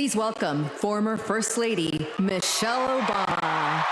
Please welcome former First Lady Michelle Obama.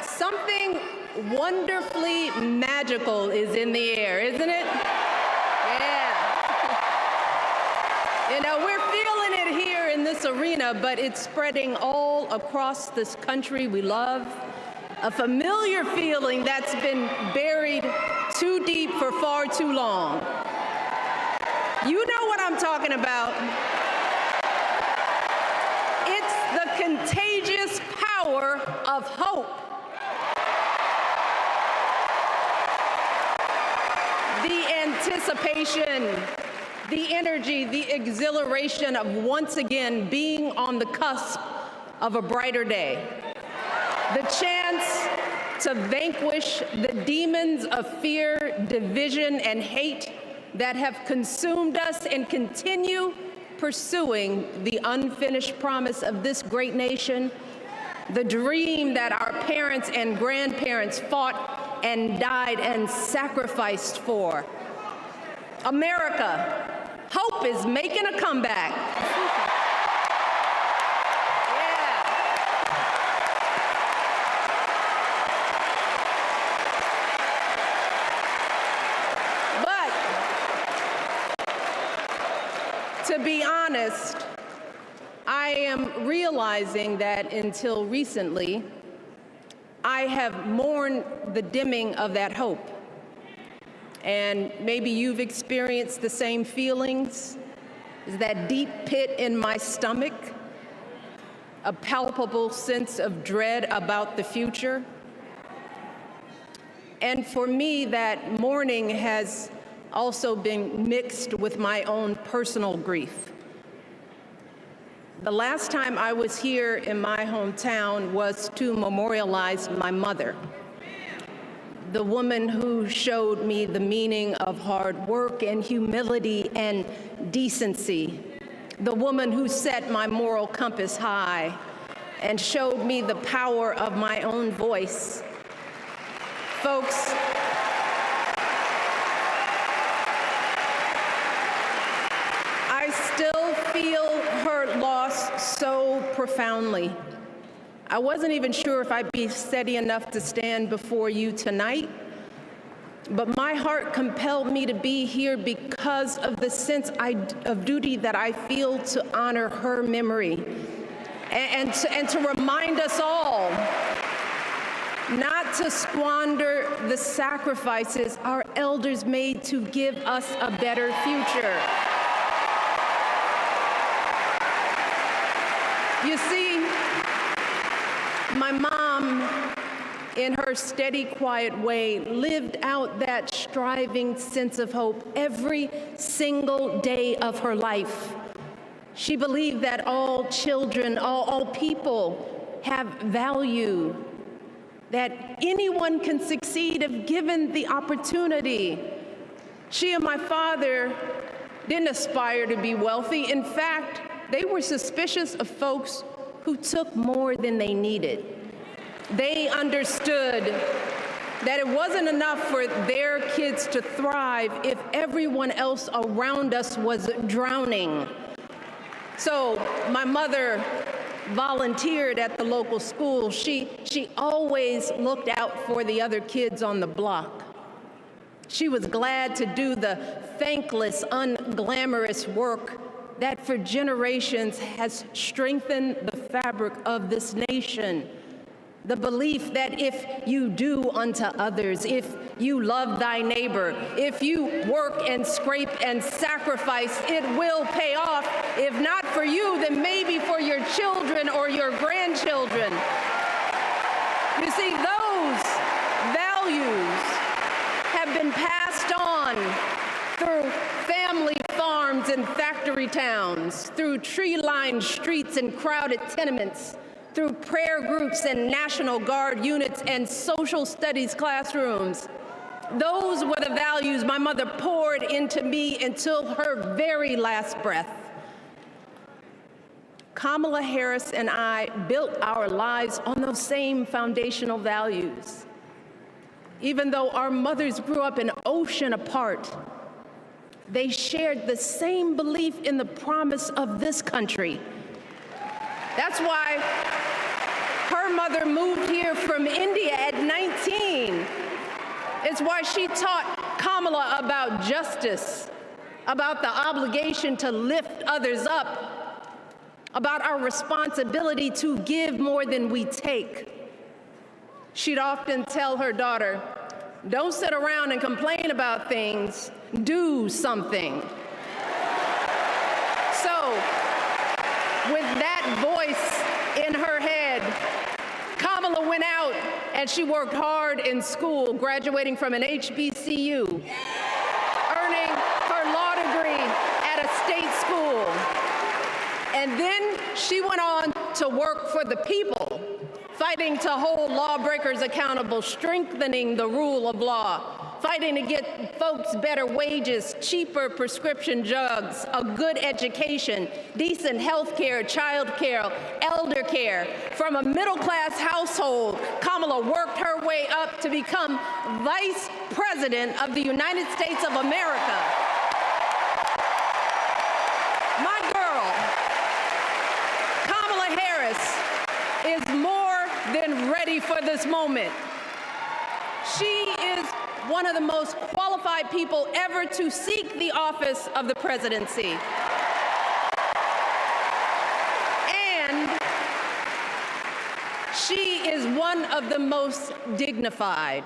Something wonderfully magical is in the air, isn't it? Yeah. You know, we're feeling it here in this arena, but it's spreading all across this country we love. A familiar feeling that's been buried too deep for far too long. You know what I'm talking about. It's the contagious power of hope. The anticipation, the energy, the exhilaration of once again being on the cusp of a brighter day. The chance to vanquish the demons of fear, division, and hate that have consumed us and continue pursuing the unfinished promise of this great nation, the dream that our parents and grandparents fought and died and sacrificed for. America, hope is making a comeback. Yeah. But to be honest, I am realizing that until recently, I have mourned the dimming of that hope. And maybe you've experienced the same feelings, that deep pit in my stomach, a palpable sense of dread about the future. And for me, that mourning has also been mixed with my own personal grief. The last time I was here in my hometown was to memorialize my mother, the woman who showed me the meaning of hard work and humility and decency, the woman who set my moral compass high and showed me the power of my own voice. Folks, I still feel her loss so profoundly. I wasn't even sure if I'd be steady enough to stand before you tonight, but my heart compelled me to be here because of the sense of duty that I feel to honor her memory and to remind us all not to squander the sacrifices our elders made to give us a better future. You see, my mom, in her steady, quiet way, lived out that striving sense of hope every single day of her life. She believed that all children, all people have value, that anyone can succeed if given the opportunity. She and my father didn't aspire to be wealthy. In fact, they were suspicious of folks who took more than they needed. They understood that it wasn't enough for their kids to thrive if everyone else around us was drowning. So my mother volunteered at the local school. She always looked out for the other kids on the block. She was glad to do the thankless, unglamorous work that for generations has strengthened the fabric of this nation. The belief that if you do unto others, if you love thy neighbor, if you work and scrape and sacrifice, it will pay off. If not for you, then maybe for your children or your grandchildren. You see, those values have been passed on through family farms and factory towns, through tree-lined streets and crowded tenements, through prayer groups and National Guard units and social studies classrooms. Those were the values my mother poured into me until her very last breath. Kamala Harris and I built our lives on those same foundational values. Even though our mothers grew up an ocean apart, they shared the same belief in the promise of this country. That's why her mother moved here from India at 19. It's why she taught Kamala about justice, about the obligation to lift others up, about our responsibility to give more than we take. She'd often tell her daughter, "Don't sit around and complain about things, do something." So, with that voice in her head, Kamala went out and she worked hard in school, graduating from an HBCU, earning her law degree at a state school. And then she went on to work for the people, fighting to hold lawbreakers accountable, strengthening the rule of law, fighting to get folks better wages, cheaper prescription drugs, a good education, decent health care, child care, elder care. From a middle-class household, Kamala worked her way up to become Vice President of the United States of America. My girl, Kamala Harris, is more than ready for this moment. She is one of the most qualified people ever to seek the office of the presidency. And she is one of the most dignified.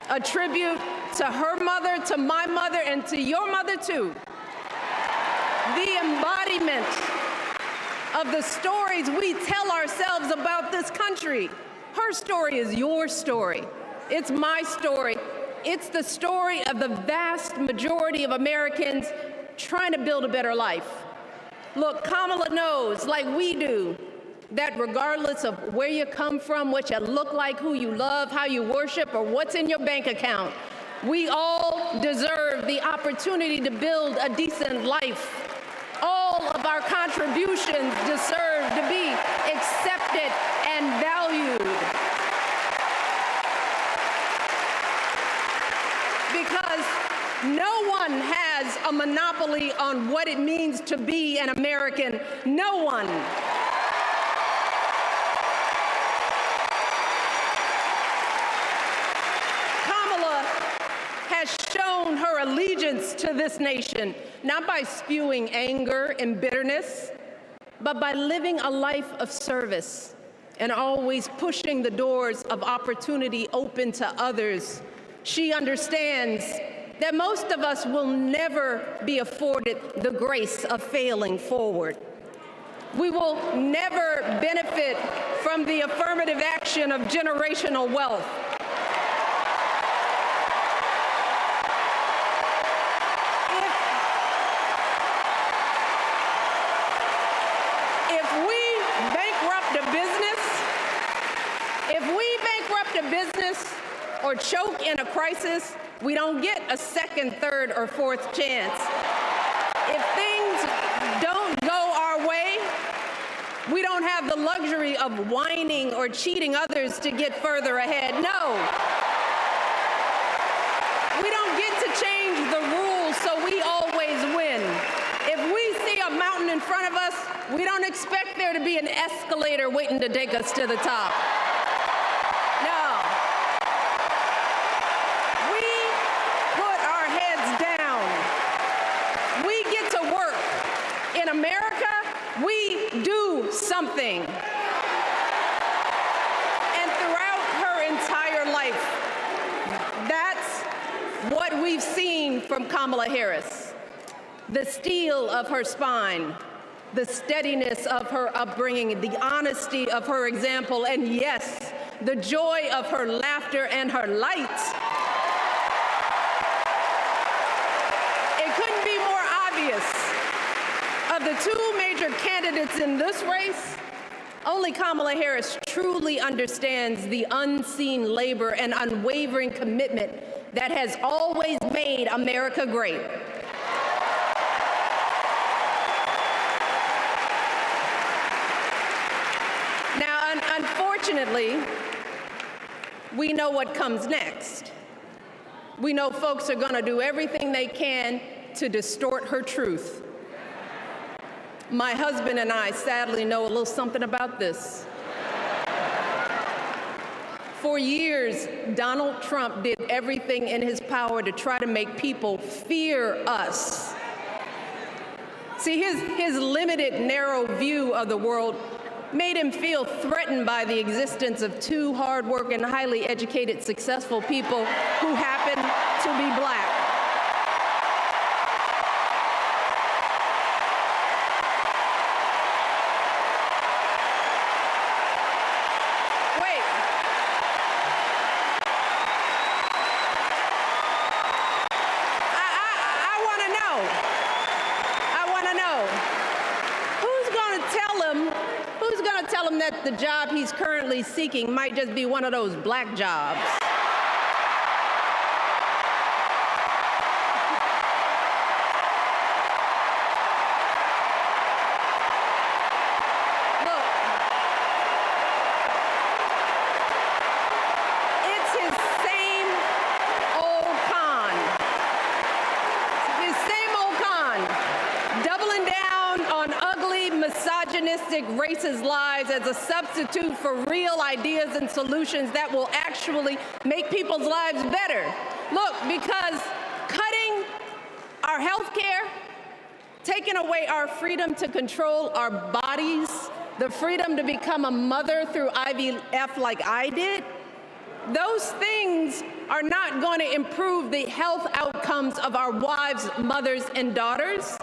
A tribute to her mother, to my mother, and to your mother too. The embodiment of the stories we tell ourselves about this country. Her story is your story. It's my story. It's the story of the vast majority of Americans trying to build a better life. Look, Kamala knows, like we do, that regardless of where you come from, what you look like, who you love, how you worship, or what's in your bank account, we all deserve the opportunity to build a decent life. All of our contributions deserve to be accepted and valued. Because no one has a monopoly on what it means to be an American. No one. Kamala has shown her allegiance to this nation, not by spewing anger and bitterness, but by living a life of service and always pushing the doors of opportunity open to others. She understands that most of us will never be afforded the grace of failing forward. We will never benefit from the affirmative action of generational wealth. If we bankrupt a business or choke in a crisis, we don't get a second, third, or fourth chance. If things don't go our way, we don't have the luxury of whining or cheating others to get further ahead. No. We don't get to change the rules so we always win. If we see a mountain in front of us, we don't expect there to be an escalator waiting to take us to the top. No. We put our heads down. We get to work. In America, we do something. And throughout her entire life, that's what we've seen from Kamala Harris. The steel of her spine, the steadiness of her upbringing, the honesty of her example, and yes, the joy of her laughter and her light. It couldn't be more obvious. Of the two major candidates in this race, only Kamala Harris truly understands the unseen labor and unwavering commitment that has always made America great. Now, unfortunately, we know what comes next. We know folks are going to do everything they can to distort her truth. My husband and I sadly know a little something about this. For years, Donald Trump did everything in his power to try to make people fear us. See, his limited, narrow view of the world made him feel threatened by the existence of two hard-working, highly educated, successful people who happen to be black. Tell him that the job he's currently seeking might just be one of those black jobs. Look, it's his same old con. His same old con. Doubling down on ugly, misogynistic, racist lies as a substitute for real ideas and solutions that will actually make people's lives better. Look, because cutting our health care, taking away our freedom to control our bodies, the freedom to become a mother through IVF like I did, those things are not going to improve the health outcomes of our wives, mothers, and daughters.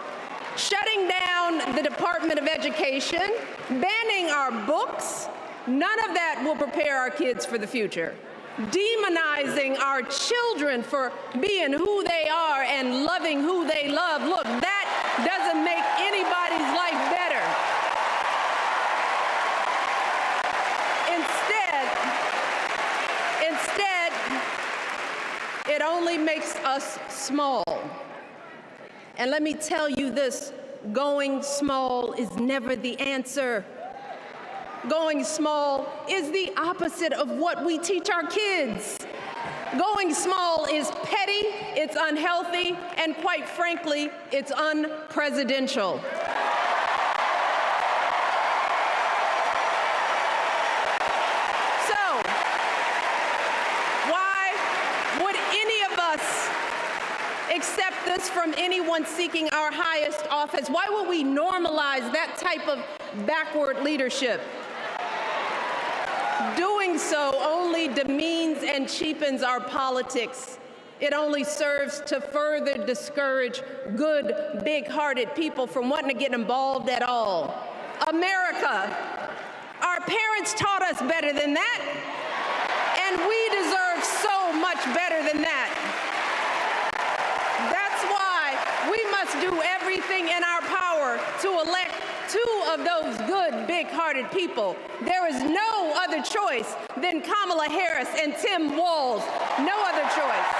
Shutting down the Department of Education, banning our books, none of that will prepare our kids for the future. Demonizing our children for being who they are and loving who they love, look, that doesn't make anybody's life better. Instead, it only makes us small. And let me tell you this, going small is never the answer. Going small is the opposite of what we teach our kids. Going small is petty, it's unhealthy, and quite frankly, it's unpresidential. So, why would any of us accept this from anyone seeking our highest office? Why would we normalize that type of backward leadership? Doing so only demeans and cheapens our politics. It only serves to further discourage good, big-hearted people from wanting to get involved at all. America, our parents taught us better than that, and we deserve so much better than that. That's why we must do everything in our power to elect two of those good, big-hearted people. There is no other choice than Kamala Harris and Tim Walz. No other choice.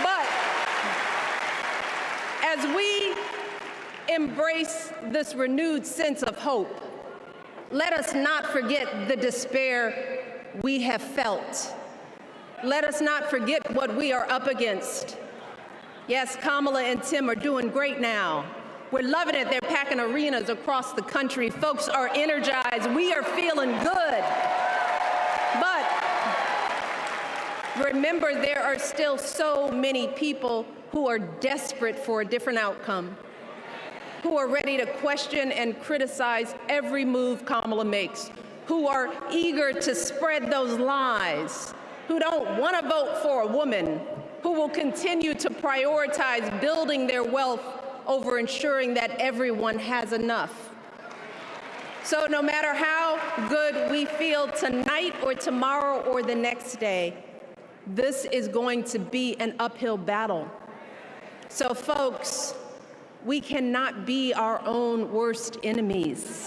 But as we embrace this renewed sense of hope, Let us not forget the despair we have felt. Let us not forget what we are up against. Yes, Kamala and Tim are doing great now. We're loving it. They're packing arenas across the country. Folks are energized. We are feeling good. But remember, there are still so many people who are desperate for a different outcome, who are ready to question and criticize every move Kamala makes, who are eager to spread those lies, who don't want to vote for a woman, who will continue to prioritize building their wealth over ensuring that everyone has enough. So no matter how good we feel tonight or tomorrow or the next day, this is going to be an uphill battle. So folks, we cannot be our own worst enemies.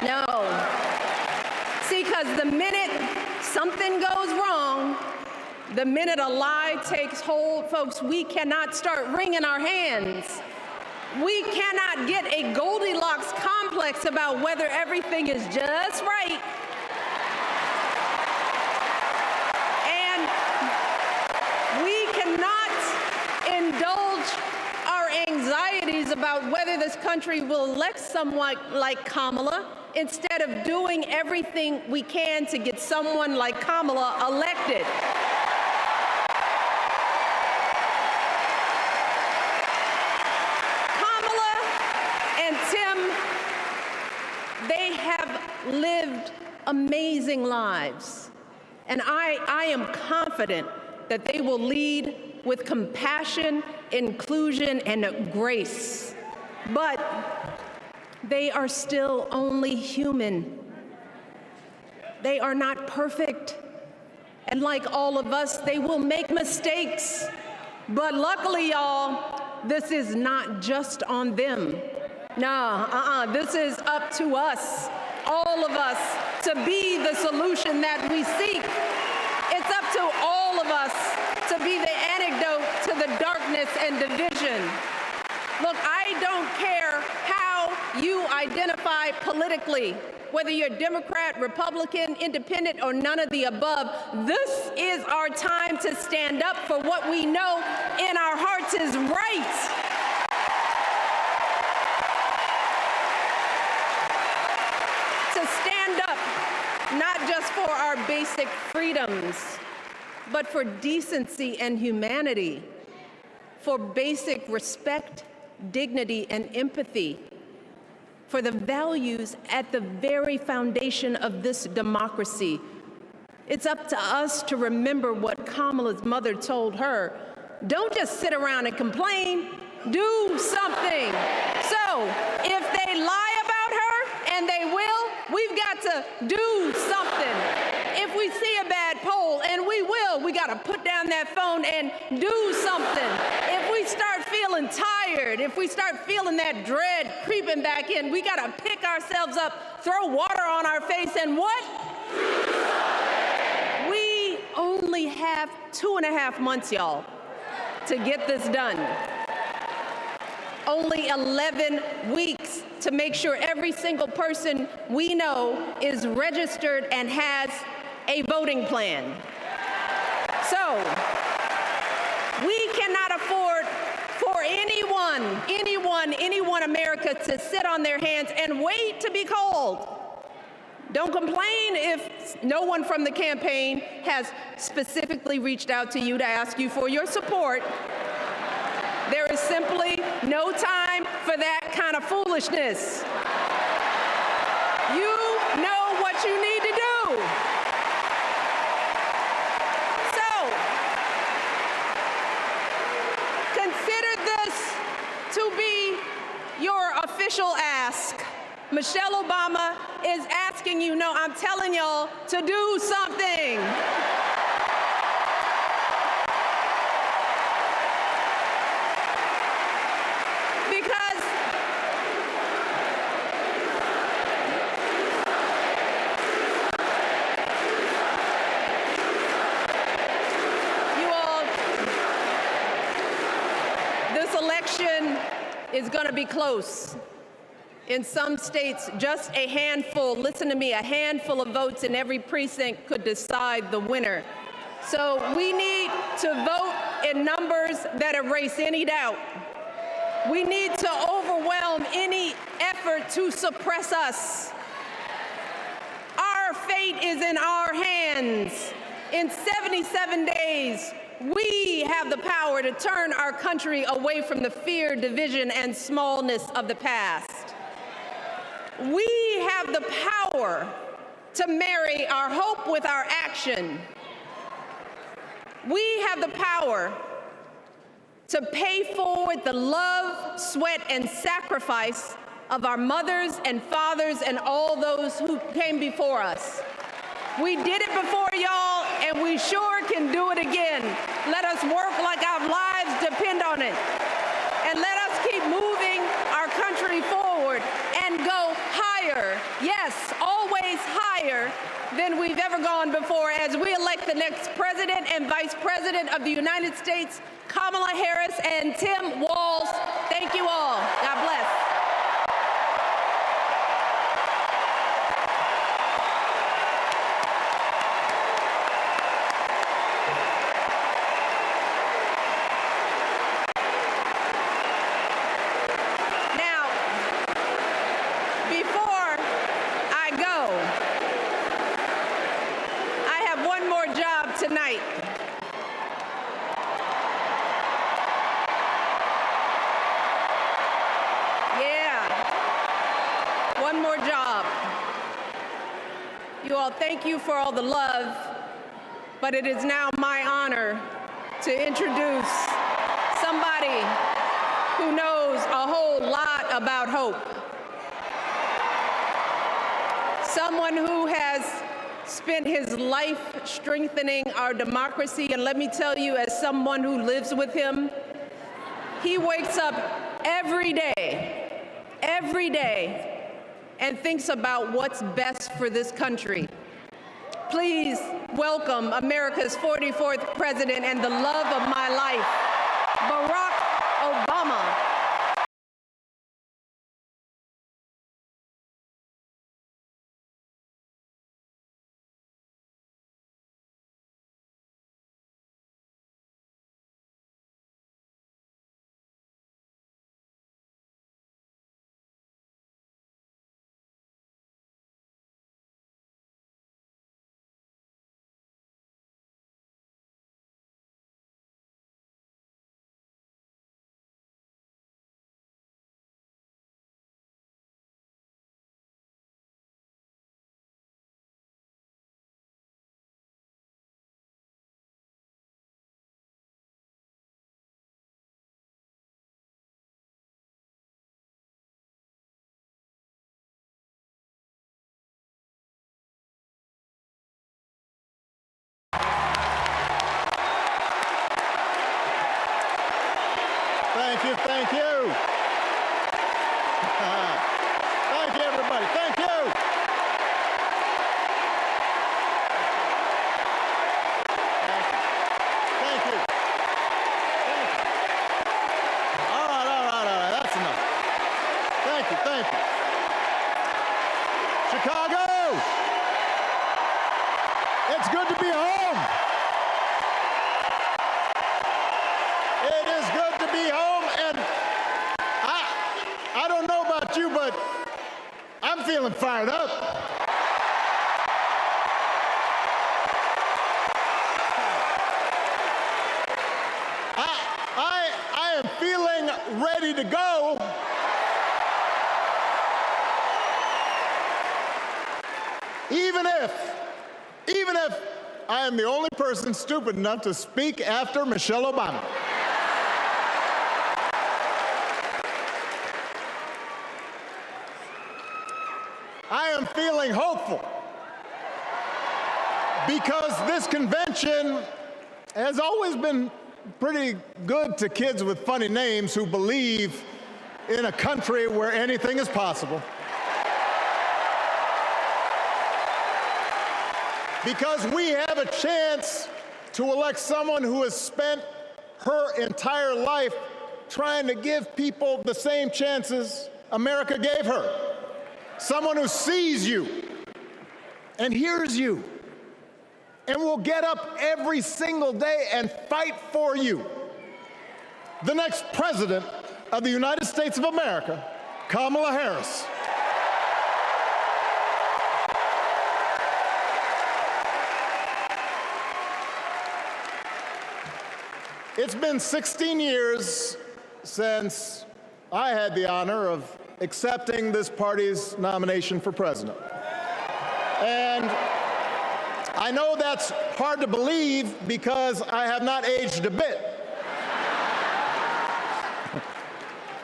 No. See, because the minute something goes wrong, the minute a lie takes hold, folks, we cannot start wringing our hands. We cannot get a Goldilocks complex about whether everything is just right. And we cannot indulge our anxieties about whether this country will elect someone like Kamala instead of doing everything we can to get someone like Kamala elected. And Tim, they have lived amazing lives. And I am confident that they will lead with compassion, inclusion, and grace. But they are still only human. They are not perfect. And like all of us, they will make mistakes. But luckily, y'all, this is not just on them. This is up to us, all of us, to be the solution that we seek. It's up to all of us to be the antidote to the darkness and division. Look, I don't care how you identify politically, whether you're Democrat, Republican, Independent, or none of the above. This is our time to stand up for what we know in our hearts is right. Stand up, not just for our basic freedoms, but for decency and humanity, for basic respect, dignity, and empathy, for the values at the very foundation of this democracy. It's up to us to remember what Kamala's mother told her. Don't just sit around and complain, do something. So if they lie about her, and they will, we've got to do something. If we see a bad poll, and we will, we got to put down that phone and do something. If we start feeling tired, if we start feeling that dread creeping back in, we got to pick ourselves up, throw water on our face, and what? We only have 2.5 months, y'all, to get this done. Only 11 weeks to make sure every single person we know is registered and has a voting plan. So we cannot afford for anyone America to sit on their hands and wait to be called. Don't complain if no one from the campaign has specifically reached out to you to ask you for your support. There is simply no time for that kind of foolishness. You know what you need to do. So, consider this to be your official ask. Michelle Obama is asking you, no, I'm telling y'all to do something. Is going to be close. In some states, just a handful, listen to me, a handful of votes in every precinct could decide the winner. So we need to vote in numbers that erase any doubt. We need to overwhelm any effort to suppress us. Our fate is in our hands. In 77 days, we have the power to turn our country away from the fear, division, and smallness of the past. We have the power to marry our hope with our action. We have the power to pay forward the love, sweat, and sacrifice of our mothers and fathers and all those who came before us. We did it before, y'all, and we sure can do it again. Let us work like our lives depend on it. And let us keep moving our country forward and go higher, yes, always higher than we've ever gone before as we elect the next President and Vice President of the United States, Kamala Harris and Tim Walz. Thank you all. God bless. Tonight. Yeah, one more job. You all, thank you for all the love, but it is now my honor to introduce somebody who knows a whole lot about hope. Someone who has spent his life strengthening our democracy, and let me tell you, as someone who lives with him, he wakes up every day, and thinks about what's best for this country. Please welcome America's 44th President and the love of my life, Barack Obama. Thank you, thank you. Thank you, everybody. Thank you. Thank you. Thank you. All right. That's enough. Thank you. Chicago, it's good to be home. It is good to be home, and I don't know about you, but I'm feeling fired up. I am feeling ready to go. Even if I am the only person stupid enough to speak after Michelle Obama. I am feeling hopeful because this convention has always been pretty good to kids with funny names who believe in a country where anything is possible. Because we have a chance to elect someone who has spent her entire life trying to give people the same chances America gave her. Someone who sees you and hears you and will get up every single day and fight for you. The next President of the United States of America, Kamala Harris. It's been 16 years since I had the honor of accepting this party's nomination for president. And I know that's hard to believe because I have not aged a bit.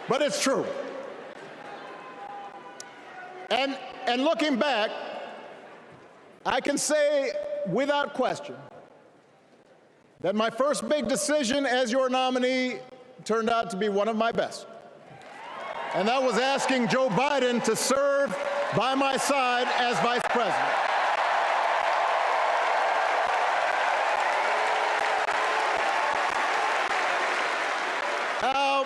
But it's true. And looking back, I can say without question that my first big decision as your nominee turned out to be one of my best. And that was asking Joe Biden to serve by my side as vice president. Now,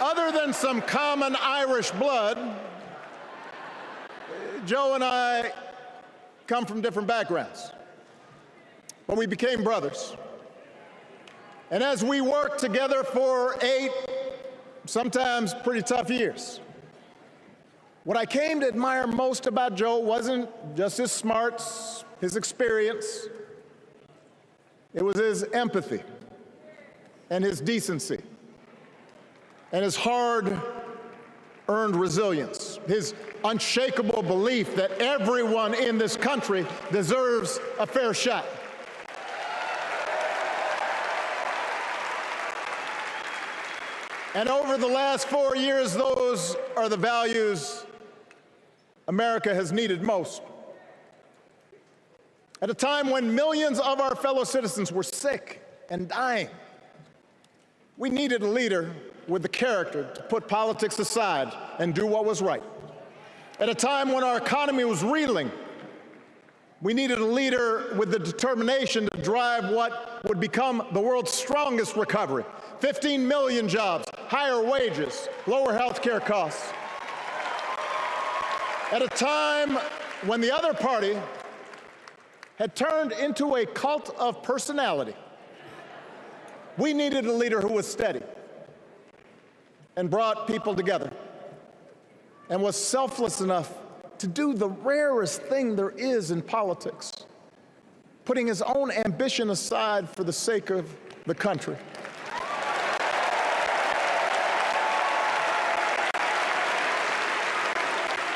other than some common Irish blood, Joe and I come from different backgrounds, but we became brothers. And as we worked together for 8, sometimes pretty tough years, what I came to admire most about Joe wasn't just his smarts, his experience. It was his empathy and his decency and his hard-earned resilience, his unshakable belief that everyone in this country deserves a fair shot. And over the last 4 years, those are the values America has needed most. At a time when millions of our fellow citizens were sick and dying, we needed a leader with the character to put politics aside and do what was right. At a time when our economy was reeling, we needed a leader with the determination to drive what would become the world's strongest recovery. 15 million jobs, higher wages, lower health care costs. At a time when the other party had turned into a cult of personality, we needed a leader who was steady and brought people together and was selfless enough to do the rarest thing there is in politics, putting his own ambition aside for the sake of the country.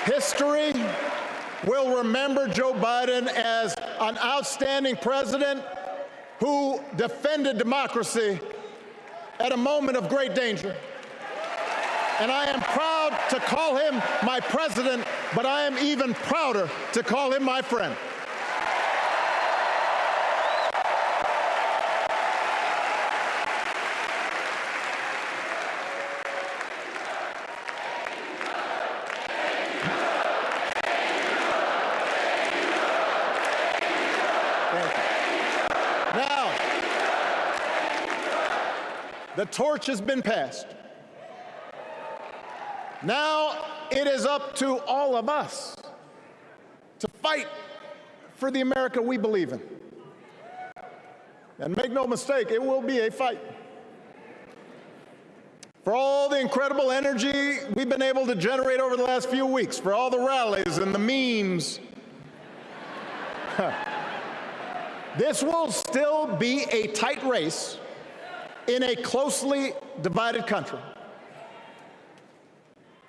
History will remember Joe Biden as an outstanding president who defended democracy at a moment of great danger. And I am proud to call him my president, but I am even prouder to call him my friend. Now, the torch has been passed. Now it is up to all of us to fight for the America we believe in. And make no mistake, it will be a fight. For all the incredible energy we've been able to generate over the last few weeks, for all the rallies and the memes, this will still be a tight race in a closely divided country.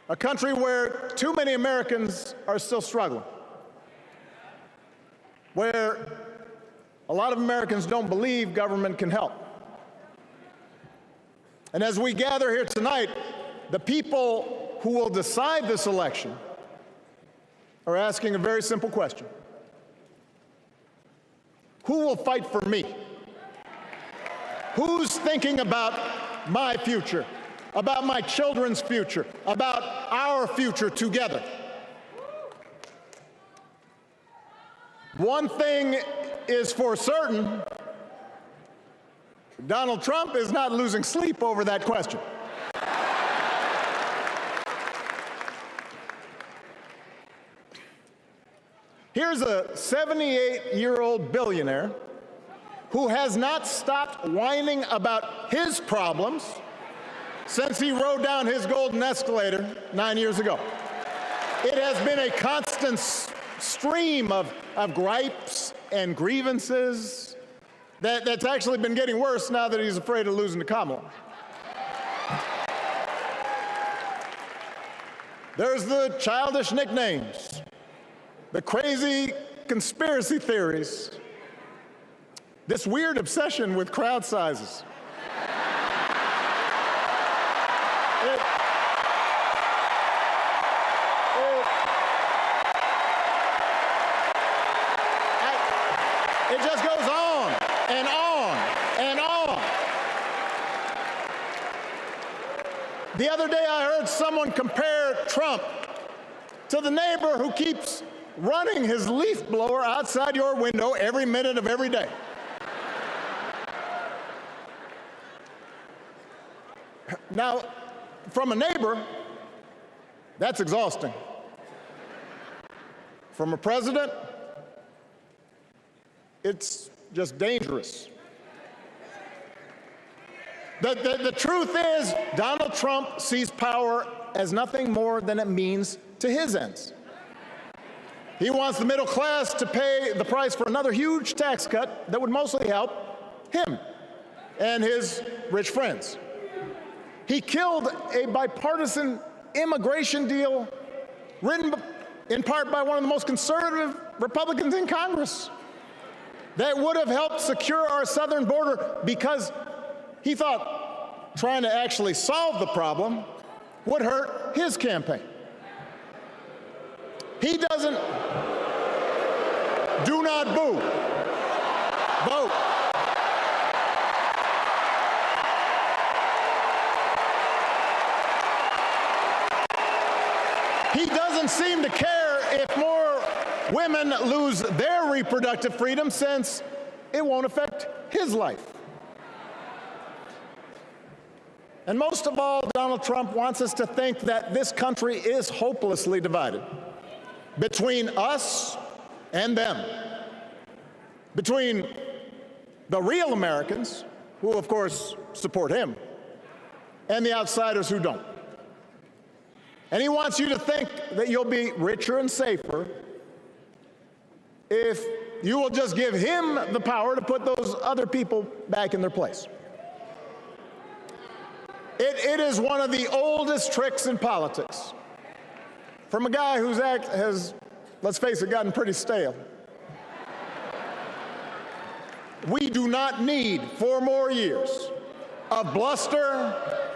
A country where too many Americans are still struggling, where a lot of Americans don't believe government can help. And as we gather here tonight, the people who will decide this election are asking a very simple question. Who will fight for me? Who's thinking about my future, about my children's future, about our future together? One thing is for certain, Donald Trump is not losing sleep over that question. Here's a 78-year-old billionaire who has not stopped whining about his problems since he rode down his golden escalator 9 years ago. It has been a constant stream of gripes and grievances that's actually been getting worse now that he's afraid of losing to Kamala. There's the childish nicknames, the crazy conspiracy theories, this weird obsession with crowd sizes. It just goes on and on and on. The other day I heard someone compare Trump to the neighbor who keeps running his leaf blower outside your window every minute of every day. Now, from a neighbor, that's exhausting. From a president, it's just dangerous. The truth is, Donald Trump sees power as nothing more than it means to his ends. He wants the middle class to pay the price for another huge tax cut that would mostly help him and his rich friends. He killed a bipartisan immigration deal written in part by one of the most conservative Republicans in Congress that would have helped secure our southern border because he thought trying to actually solve the problem would hurt his campaign. He doesn't. Do not boo. Vote. He doesn't seem to care if more women lose their reproductive freedom since it won't affect his life. And most of all, Donald Trump wants us to think that this country is hopelessly divided between us and them, between the real Americans, who of course support him, and the outsiders who don't. And he wants you to think that you'll be richer and safer if you will just give him the power to put those other people back in their place. It is one of the oldest tricks in politics from a guy whose act has, let's face it, gotten pretty stale. We do not need 4 more years of bluster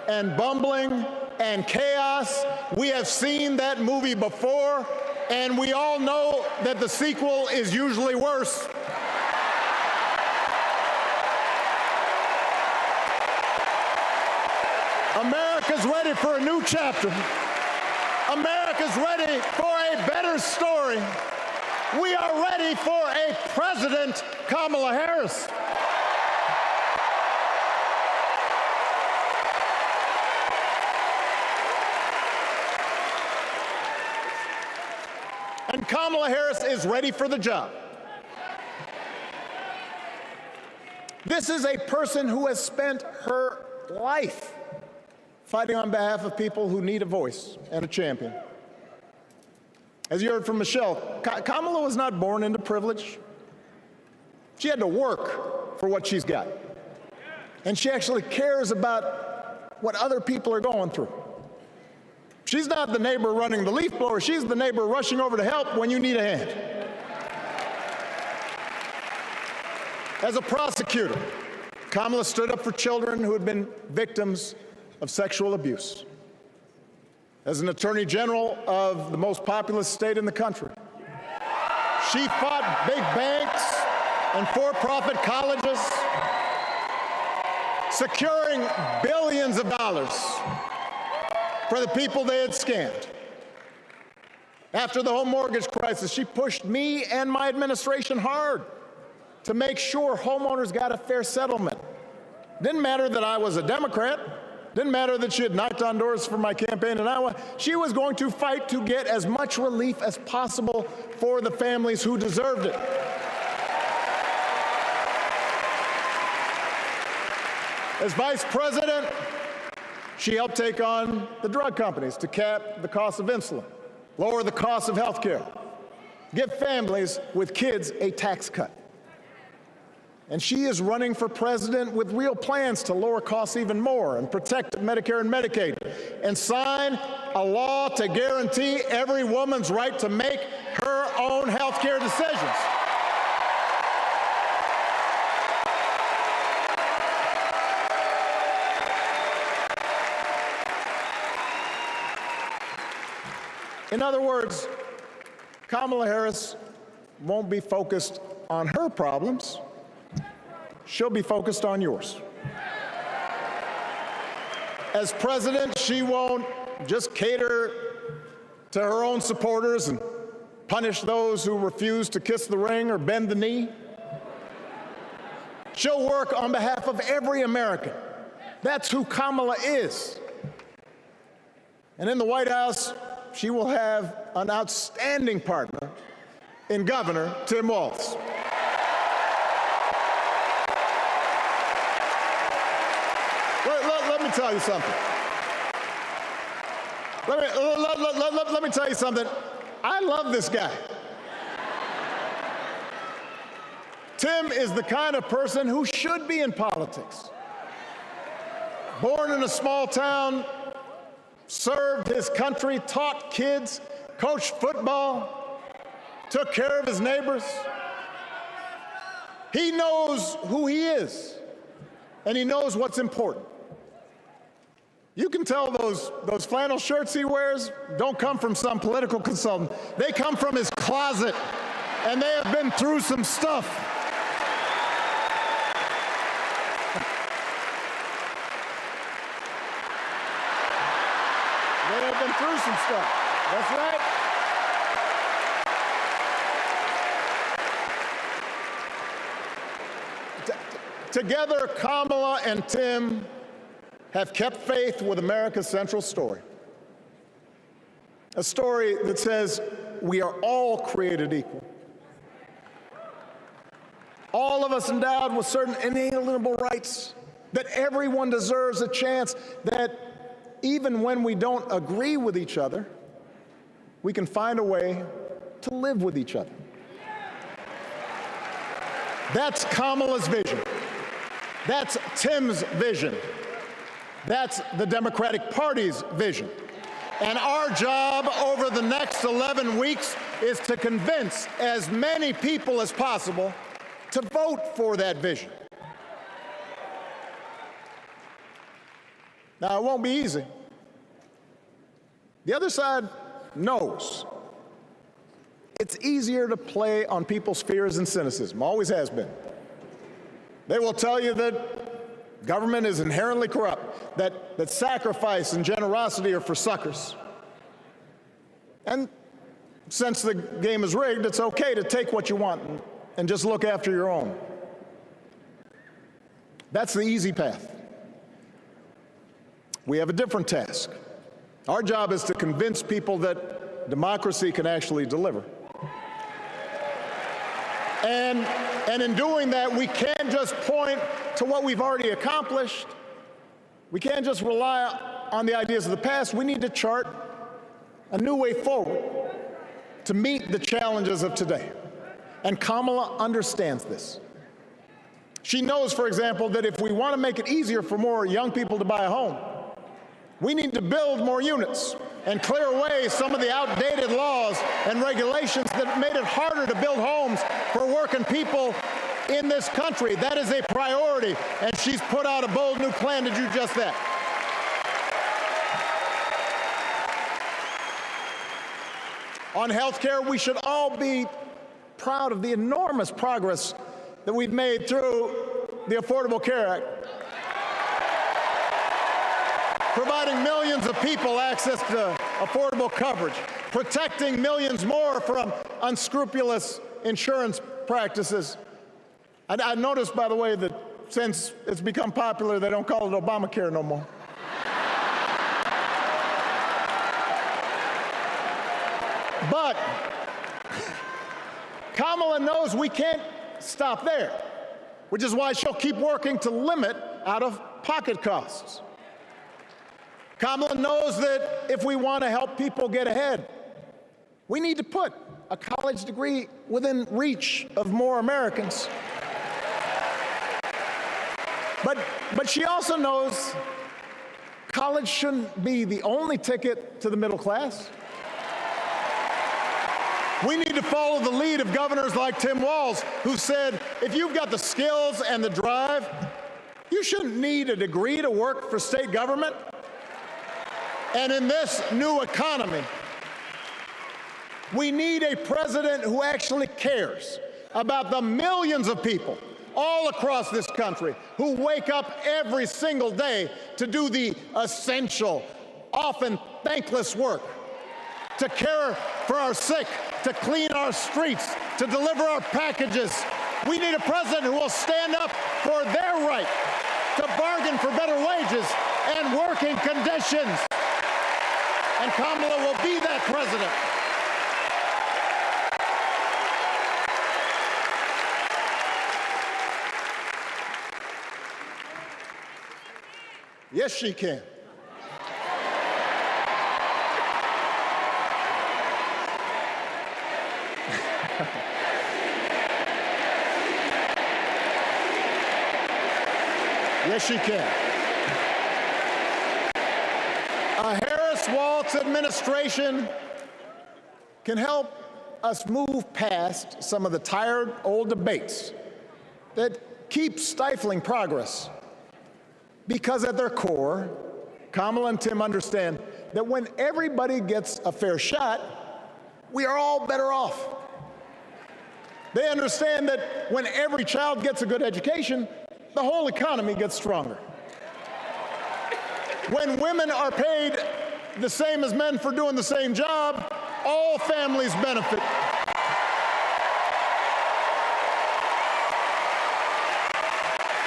and bumbling and chaos. We have seen that movie before, and we all know that the sequel is usually worse. America's ready for a new chapter. America's ready for a better story. We are ready for a President Kamala Harris. And Kamala Harris is ready for the job. This is a person who has spent her life fighting on behalf of people who need a voice and a champion. As you heard from Michelle, Kamala was not born into privilege. She had to work for what she's got. And she actually cares about what other people are going through. She's not the neighbor running the leaf blower. She's the neighbor rushing over to help when you need a hand. As a prosecutor, Kamala stood up for children who had been victims of sexual abuse. As an attorney general of the most populous state in the country, she fought big banks and for-profit colleges, securing billions of dollars for the people they had scammed. After the home mortgage crisis, she pushed me and my administration hard to make sure homeowners got a fair settlement. Didn't matter that I was a Democrat. Didn't matter that she had knocked on doors for my campaign in Iowa. She was going to fight to get as much relief as possible for the families who deserved it. As vice president, she helped take on the drug companies to cap the cost of insulin, lower the cost of health care, give families with kids a tax cut. And she is running for president with real plans to lower costs even more and protect Medicare and Medicaid and sign a law to guarantee every woman's right to make her own health care decisions. In other words, Kamala Harris won't be focused on her problems. She'll be focused on yours. As president, she won't just cater to her own supporters and punish those who refuse to kiss the ring or bend the knee. She'll work on behalf of every American. That's who Kamala is. And in the White House, she will have an outstanding partner in Governor Tim Walz. Let me tell you something. Let me tell you something. I love this guy. Tim is the kind of person who should be in politics. Born in a small town, served his country, taught kids, coached football, took care of his neighbors. He knows who he is, and he knows what's important. You can tell those flannel shirts he wears don't come from some political consultant. They come from his closet, and they have been through some stuff. They have been through some stuff. That's right. Together, Kamala and Tim have kept faith with America's central story. A story that says we are all created equal. All of us endowed with certain inalienable rights, that everyone deserves a chance, that even when we don't agree with each other, we can find a way to live with each other. That's Kamala's vision. That's Tim's vision. That's the Democratic Party's vision. And our job over the next 11 weeks is to convince as many people as possible to vote for that vision. Now, it won't be easy. The other side knows it's easier to play on people's fears and cynicism, always has been. They will tell you that government is inherently corrupt, that sacrifice and generosity are for suckers. And since the game is rigged, it's okay to take what you want and just look after your own. That's the easy path. We have a different task. Our job is to convince people that democracy can actually deliver. And in doing that, we can't just point to what we've already accomplished. We can't just rely on the ideas of the past. We need to chart a new way forward to meet the challenges of today. And Kamala understands this. She knows, for example, that if we want to make it easier for more young people to buy a home, we need to build more units and clear away some of the outdated laws and regulations that made it harder to build homes for working people in this country. That is a priority, and she's put out a bold new plan to do just that. On health care, we should all be proud of the enormous progress that we've made through the Affordable Care Act, providing millions of people access to affordable coverage, protecting millions more from unscrupulous insurance practices. I noticed, by the way, that since it's become popular, they don't call it Obamacare no more. But Kamala knows we can't stop there, which is why she'll keep working to limit out-of-pocket costs. Kamala knows that if we want to help people get ahead, we need to put a college degree within reach of more Americans. But she also knows college shouldn't be the only ticket to the middle class. We need to follow the lead of governors like Tim Walz, who said, if you've got the skills and the drive, you shouldn't need a degree to work for state government. And in this new economy, we need a president who actually cares about the millions of people all across this country who wake up every single day to do the essential, often thankless work, to care for our sick, to clean our streets, to deliver our packages. We need a president who will stand up for their right to bargain for better wages and working conditions. And Kamala will be that president. Yes, she can. Yes, she can. A Harris-Walz administration can help us move past some of the tired old debates that keep stifling progress. Because at their core, Kamala and Tim understand that when everybody gets a fair shot, we are all better off. They understand that when every child gets a good education, the whole economy gets stronger. When women are paid the same as men for doing the same job, all families benefit.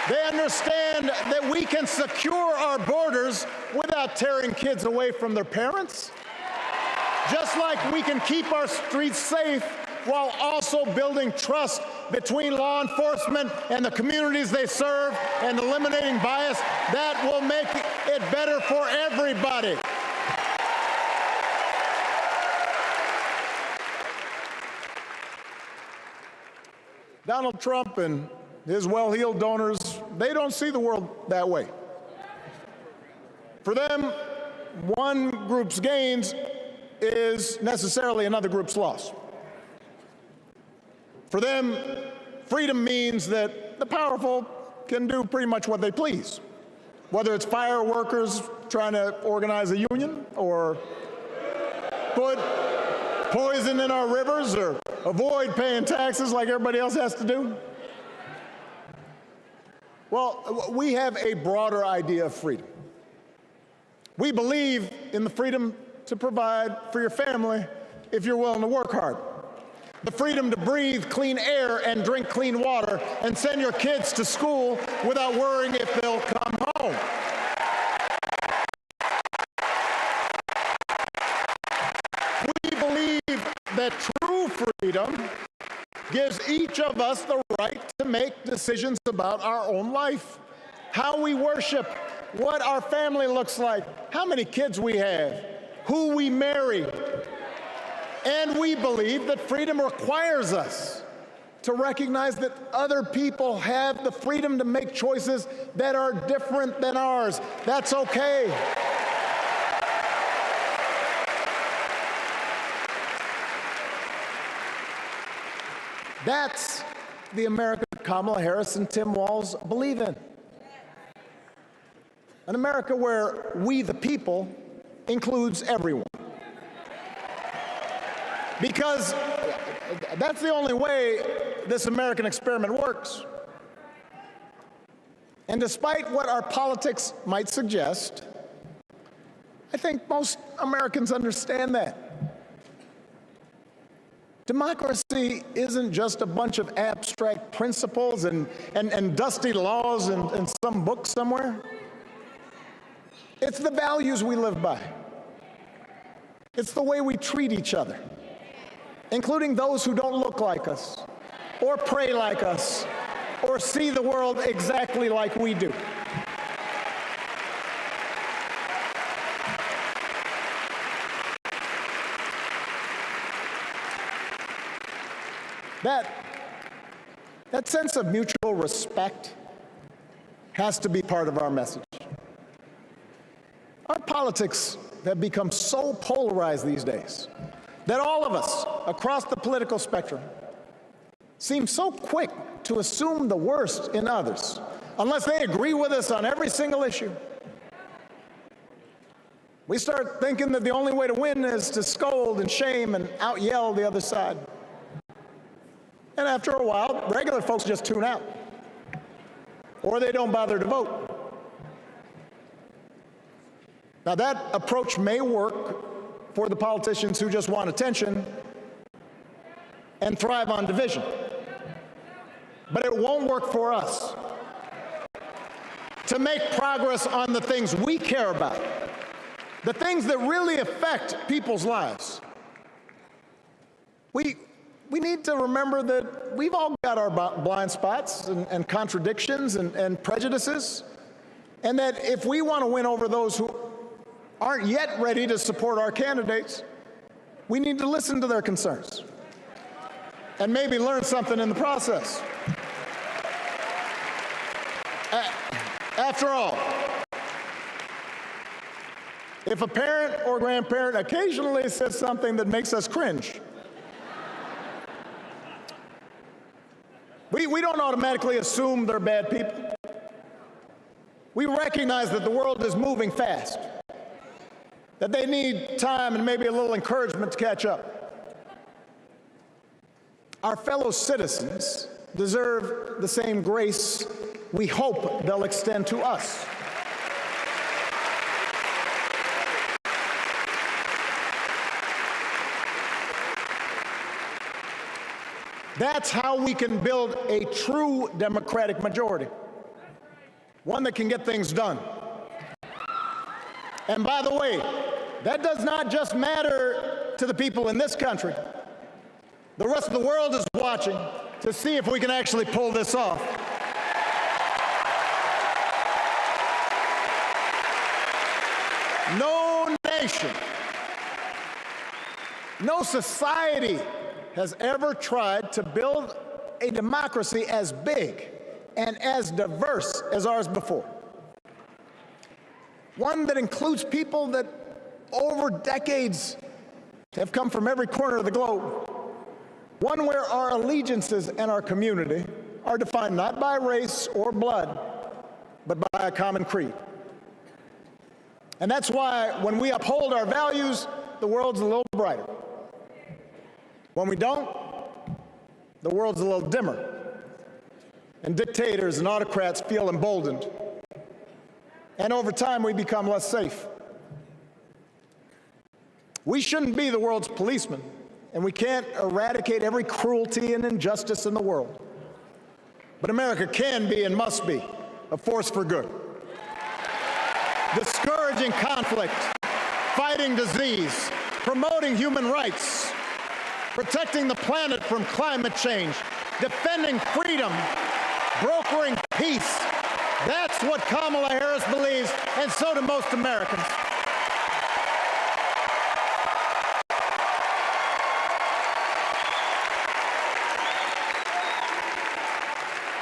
They understand that we can secure our borders without tearing kids away from their parents, just like we can keep our streets safe while also building trust between law enforcement and the communities they serve and eliminating bias. That will make it better for everybody. Donald Trump and his well-heeled donors, they don't see the world that way. For them, one group's gains is necessarily another group's loss. For them, freedom means that the powerful can do pretty much what they please, whether it's fire workers trying to organize a union, or put poison in our rivers, or avoid paying taxes like everybody else has to do. Well, we have a broader idea of freedom. We believe in the freedom to provide for your family if you're willing to work hard. The freedom to breathe clean air and drink clean water and send your kids to school without worrying if they'll come home. We believe that true freedom gives each of us the right to make decisions about our own life, how we worship, what our family looks like, how many kids we have, who we marry. And we believe that freedom requires us to recognize that other people have the freedom to make choices that are different than ours. That's okay. That's the America Kamala Harris and Tim Walz believe in. An America where we, the people, includes everyone. Because that's the only way this American experiment works. And despite what our politics might suggest, I think most Americans understand that. Democracy isn't just a bunch of abstract principles and dusty laws in some book somewhere. It's the values we live by. It's the way we treat each other. including those who don't look like us, or pray like us, or see the world exactly like we do. That sense of mutual respect has to be part of our message. Our politics have become so polarized these days that all of us across the political spectrum seem so quick to assume the worst in others, unless they agree with us on every single issue. We start thinking that the only way to win is to scold and shame and out-yell the other side. And after a while, regular folks just tune out, or they don't bother to vote. Now, that approach may work for the politicians who just want attention and thrive on division, but it won't work for us to make progress on the things we care about, the things that really affect people's lives. We need to remember that we've all got our blind spots and contradictions and prejudices, and that if we want to win over those who aren't yet ready to support our candidates, we need to listen to their concerns and maybe learn something in the process. After all, if a parent or grandparent occasionally says something that makes us cringe, we don't automatically assume they're bad people. We recognize that the world is moving fast, that they need time and maybe a little encouragement to catch up. Our fellow citizens deserve the same grace we hope they'll extend to us. That's how we can build a true democratic majority, one that can get things done. And by the way, that does not just matter to the people in this country. The rest of the world is watching to see if we can actually pull this off. No nation, no society has ever tried to build a democracy as big and as diverse as ours before. One that includes people that over decades have come from every corner of the globe. One where our allegiances and our community are defined not by race or blood, but by a common creed. And that's why when we uphold our values, the world's a little brighter. When we don't, the world's a little dimmer, and dictators and autocrats feel emboldened. And over time, we become less safe. We shouldn't be the world's policemen, and we can't eradicate every cruelty and injustice in the world. But America can be and must be a force for good, discouraging conflict, fighting disease, promoting human rights, protecting the planet from climate change, defending freedom, brokering peace. That's what Kamala Harris believes, and so do most Americans.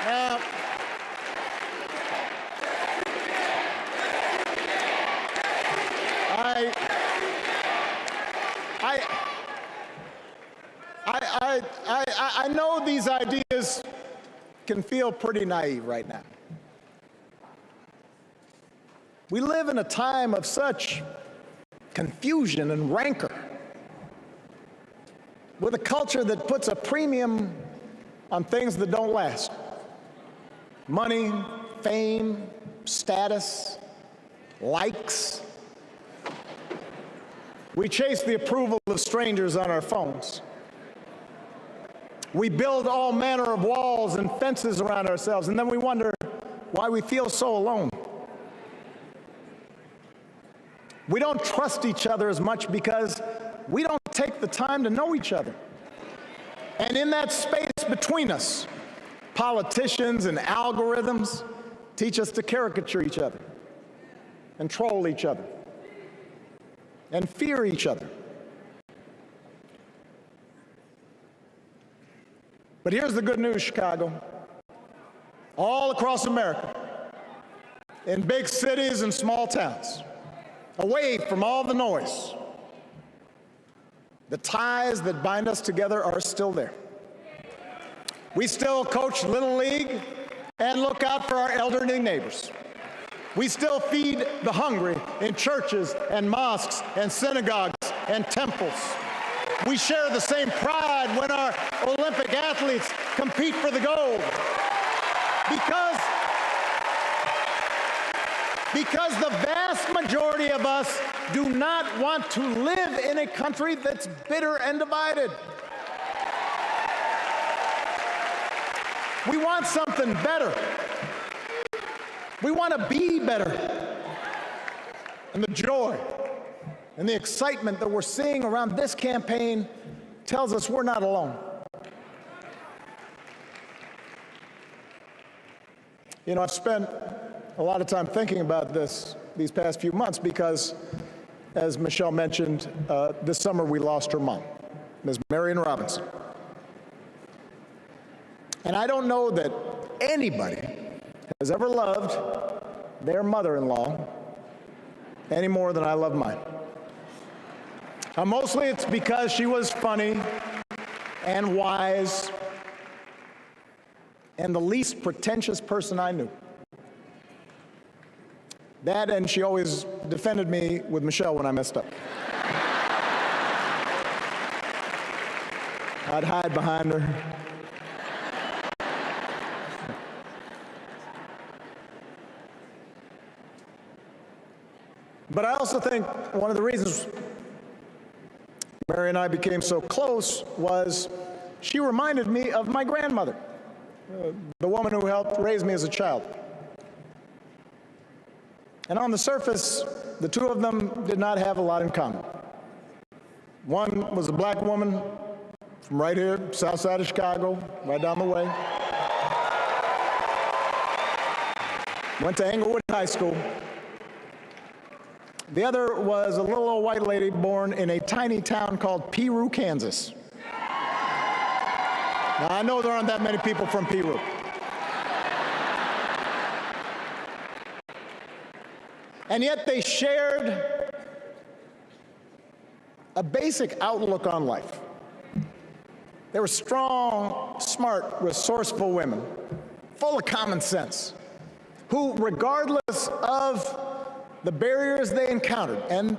Now, I know these ideas can feel pretty naive right now. We live in a time of such confusion and rancor, with a culture that puts a premium on things that don't last. Money, fame, status, likes. We chase the approval of strangers on our phones. We build all manner of walls and fences around ourselves, and then we wonder why we feel so alone. We don't trust each other as much because we don't take the time to know each other. And in that space between us, politicians and algorithms teach us to caricature each other and troll each other and fear each other. But here's the good news, Chicago. All across America, in big cities and small towns, away from all the noise, the ties that bind us together are still there. We still coach Little League and look out for our elderly neighbors. We still feed the hungry in churches and mosques and synagogues and temples. We share the same pride when our Olympic athletes compete for the gold. Because the vast majority of us do not want to live in a country that's bitter and divided. We want something better. We want to be better. And the joy and the excitement that we're seeing around this campaign tells us we're not alone. You know, I've spent a lot of time thinking about these past few months because, as Michelle mentioned, this summer we lost her mom, Ms. Marion Robinson. And I don't know that anybody has ever loved their mother-in-law any more than I love mine. Mostly it's because she was funny and wise and the least pretentious person I knew. That, and she always defended me with Michelle when I messed up. I'd hide behind her. But I also think one of the reasons Mary and I became so close was she reminded me of my grandmother, the woman who helped raise me as a child. And on the surface, the two of them did not have a lot in common. One was a black woman from right here, south side of Chicago, right down the way. Went to Englewood High School. The other was a little old white lady born in a tiny town called Peru, Kansas. Now, I know there aren't that many people from Peru. And yet they shared a basic outlook on life. They were strong, smart, resourceful women, full of common sense, who, regardless of the barriers they encountered, and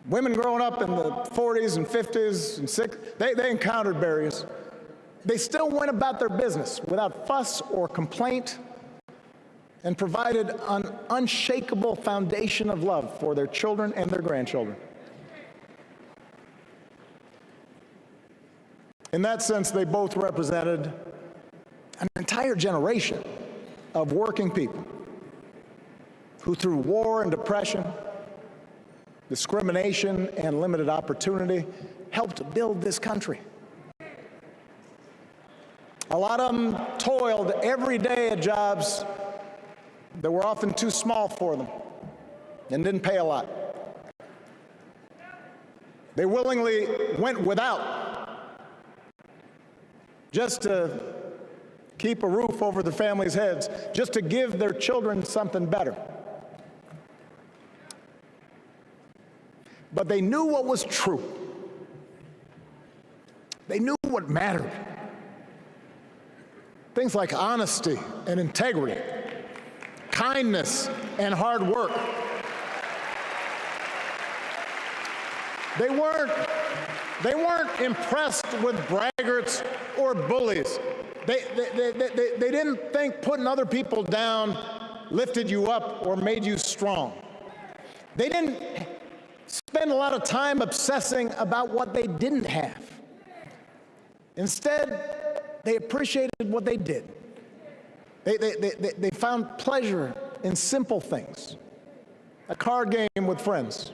women growing up in the 40s and 50s and 60s, they encountered barriers. They still went about their business without fuss or complaint and provided an unshakable foundation of love for their children and their grandchildren. In that sense, they both represented an entire generation of working people who, through war and depression, discrimination and limited opportunity, helped build this country. A lot of them toiled every day at jobs that were often too small for them and didn't pay a lot. They willingly went without just to keep a roof over their families' heads, just to give their children something better. But they knew what was true. They knew what mattered. Things like honesty and integrity, kindness and hard work. They weren't impressed with braggarts or bullies. They didn't think putting other people down lifted you up or made you strong. They didn't spend a lot of time obsessing about what they didn't have. Instead, they appreciated what they did. They found pleasure in simple things. A card game with friends,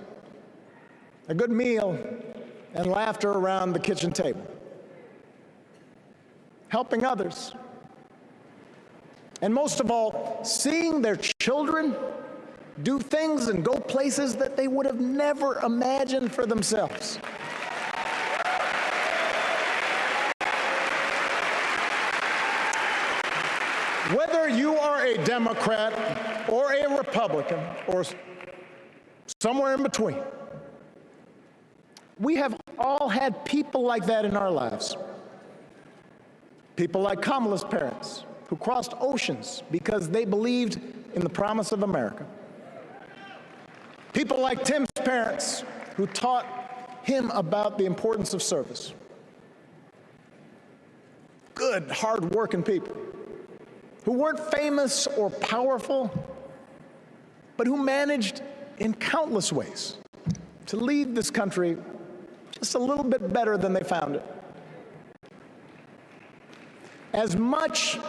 a good meal, and laughter around the kitchen table. helping others, and most of all, seeing their children do things and go places that they would have never imagined for themselves. Whether you are a Democrat or a Republican or somewhere in between, we have all had people like that in our lives. People like Kamala's parents, who crossed oceans because they believed in the promise of America. People like Tim's parents, who taught him about the importance of service. Good, hard-working people who weren't famous or powerful, but who managed in countless ways to leave this country just a little bit better than they found it. As much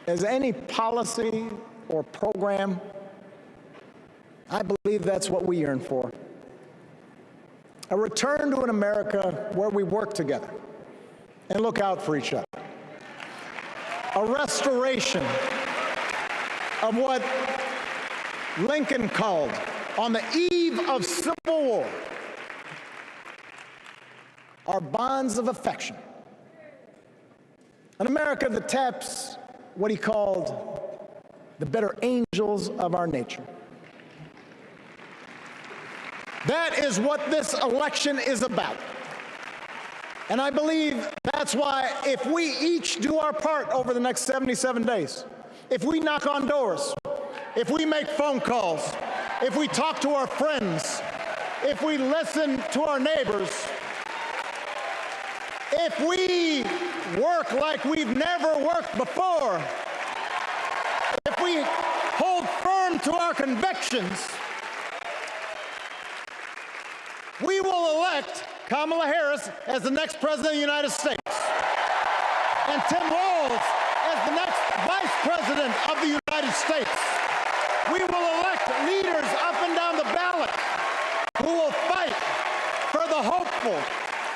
as any policy or program, I believe that's what we yearn for. A return to an America where we work together and look out for each other. A restoration of what Lincoln called, on the eve of civil war, our bonds of affection. An America that taps what he called the better angels of our nature. That is what this election is about. And I believe that's why, if we each do our part over the next 77 days, if we knock on doors, if we make phone calls, if we talk to our friends, if we listen to our neighbors, if we work like we've never worked before, if we hold firm to our convictions, we will elect Kamala Harris as the next President of the United States, and Tim Walz as the next Vice President of the United States. We will elect leaders up and down the ballot who will fight for the hopeful,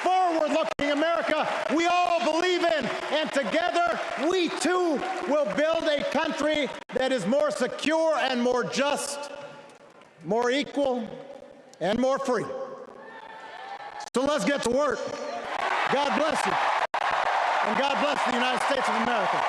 forward-looking America we all believe in, and together we too will build a country that is more secure and more just, more equal, and more free. So let's get to work. God bless you. And God bless the United States of America.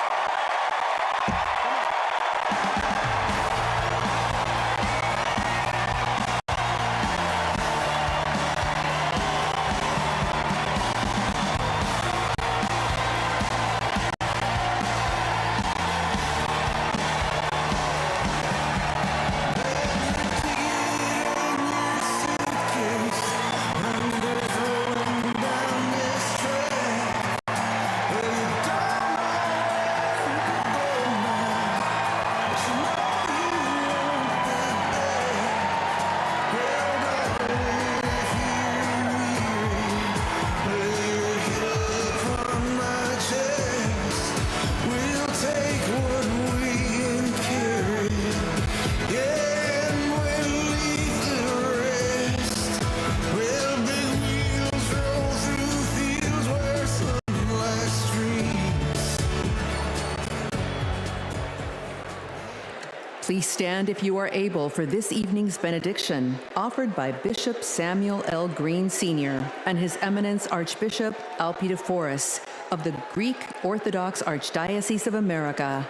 Please stand if you are able for this evening's benediction, offered by Bishop Samuel L. Green Sr. and His Eminence Archbishop Alpidophoros of the Greek Orthodox Archdiocese of America.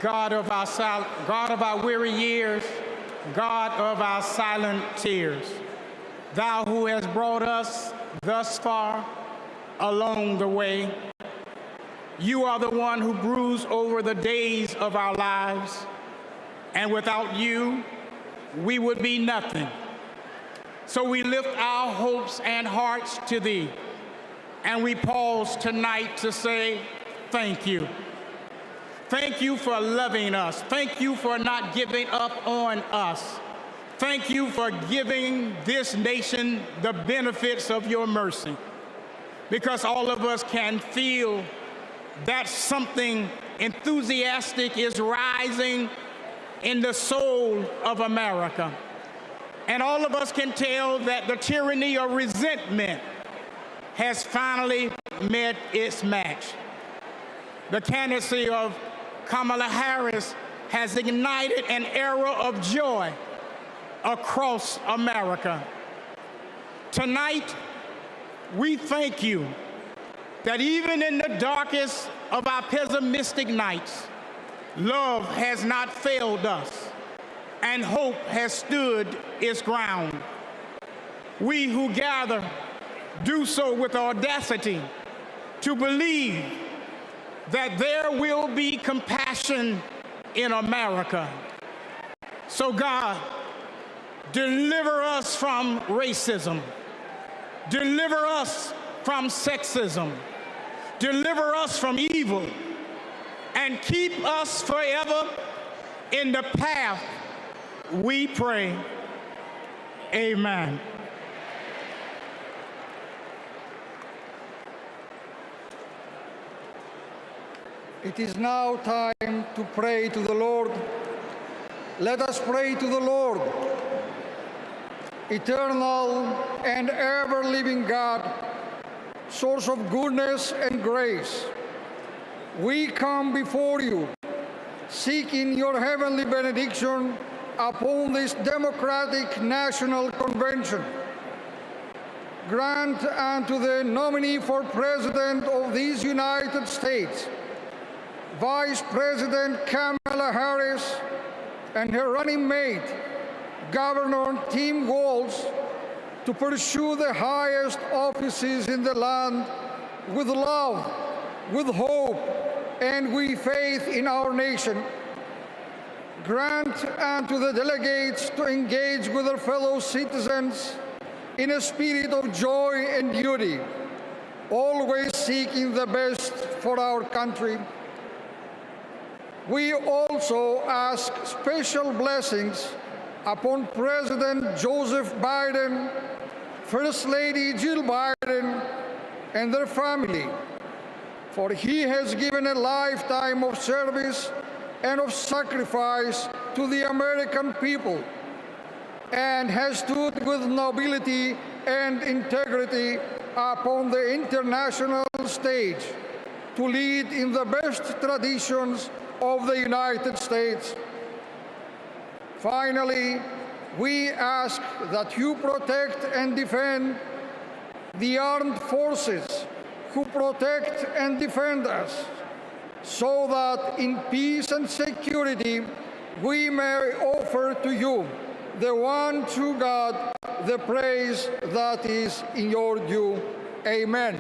God of our weary years, God of our silent tears, Thou who has brought us thus far along the way, You are the one who broods over the days of our lives, and without You, we would be nothing. So we lift our hopes and hearts to Thee, and we pause tonight to say thank You. Thank You for loving us. Thank You for not giving up on us. Thank You for giving this nation the benefits of Your mercy, because all of us can feel that something enthusiastic is rising in the soul of America. And all of us can tell that the tyranny of resentment has finally met its match. The candidacy of Kamala Harris has ignited an era of joy across America. Tonight, we thank you that even in the darkest of our pessimistic nights, love has not failed us and hope has stood its ground. We who gather do so with audacity to believe that there will be compassion in America. So God, deliver us from racism, deliver us from sexism, deliver us from evil, and keep us forever in the path we pray. Amen. It is now time to pray to the Lord. Let us pray to the Lord. Eternal and ever-living God, source of goodness and grace, we come before you, seeking your heavenly benediction upon this democratic national convention. Grant unto the nominee for President of these United States, Vice President Kamala Harris, and her running mate, Governor Tim Walz, to pursue the highest offices in the land with love, with hope, and with faith in our nation. Grant unto the delegates to engage with their fellow citizens in a spirit of joy and duty, always seeking the best for our country. We also ask special blessings upon President Joseph Biden, First Lady Jill Biden, and their family, for he has given a lifetime of service and of sacrifice to the American people, and has stood with nobility and integrity upon the international stage to lead in the best traditions of the United States. Finally, we ask that you protect and defend the armed forces who protect and defend us, so that in peace and security we may offer to you, the one true God, the praise that is in your due. Amen.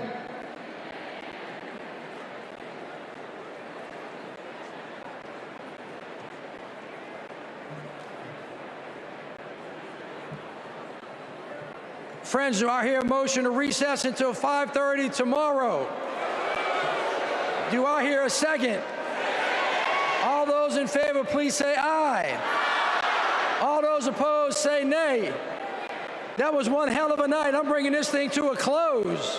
Friends, do I hear a motion to recess until 5:30 tomorrow? Do I hear a second? All those in favor, please say aye. All those opposed, say nay. That was one hell of a night. I'm bringing this thing to a close.